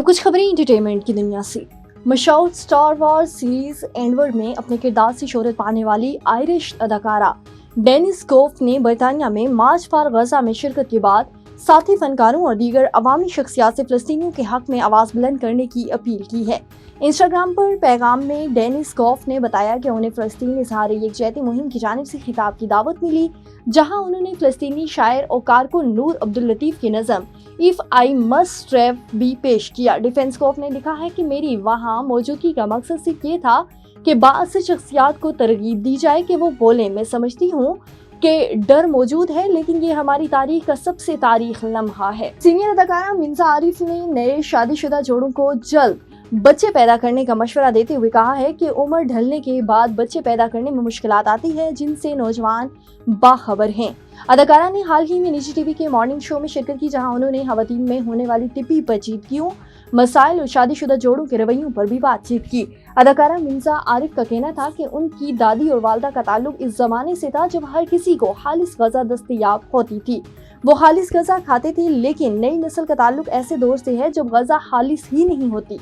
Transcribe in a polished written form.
اب کچھ خبریں انٹرٹینمنٹ کی دنیا سے۔ مشہور اسٹار وارز سیریز اینڈورڈ میں اپنے کردار سے شہرت پانے والی آئرش اداکارہ ڈینیس کوف نے برطانیہ میں مارچ فار غزہ میں شرکت کے بعد ساتھی فنکاروں اور دیگر عوامی شخصیات سے فلسطینیوں کے حق میں آواز بلند کرنے کی اپیل کی ہے۔ انسٹاگرام پر پیغام میں ڈینیس کوف نے بتایا کہ انہیں فلسطین اظہار یکجہتی مہم کی جانب سے خطاب کی دعوت ملی، جہاں انہوں نے فلسطینی شاعر اور کارکن نور عبداللطیف کی نظم "If I Must Strive" بھی پیش کیا۔ ڈیفنس کوف نے لکھا ہے کہ میری وہاں موجودگی کا مقصد صرف یہ تھا کہ بعض شخصیات کو ترغیب دی جائے کہ وہ بولیں۔ میں سمجھتی ہوں کہ ڈر موجود ہے، لیکن یہ ہماری تاریخ کا سب سے تاریخی لمحہ ہے۔ سینئر اداکارہ منزا عارف نے نئے شادی شدہ جوڑوں کو جلد بچے پیدا کرنے کا مشورہ دیتے ہوئے کہا ہے کہ عمر ڈھلنے کے بعد بچے پیدا کرنے میں مشکلات آتی ہیں، جن سے نوجوان باخبر ہیں۔ اداکارہ نے حال ہی میں نجی ٹی وی کے مارننگ شو میں شرکت کی، جہاں انہوں نے خواتین میں ہونے والی طبی پیچیدگیوں، مسائل اور شادی شدہ جوڑوں کے رویوں پر بھی بات چیت کی۔ اداکارہ منزا عارف کا کہنا تھا کہ ان کی دادی اور والدہ کا تعلق اس زمانے سے تھا جب ہر کسی کو خالص غذا دستیاب ہوتی تھی۔ وہ خالص غذا کھاتے تھے، لیکن نئی نسل کا تعلق ایسے دور سے ہے جب غذا خالص ہی نہیں ہوتی۔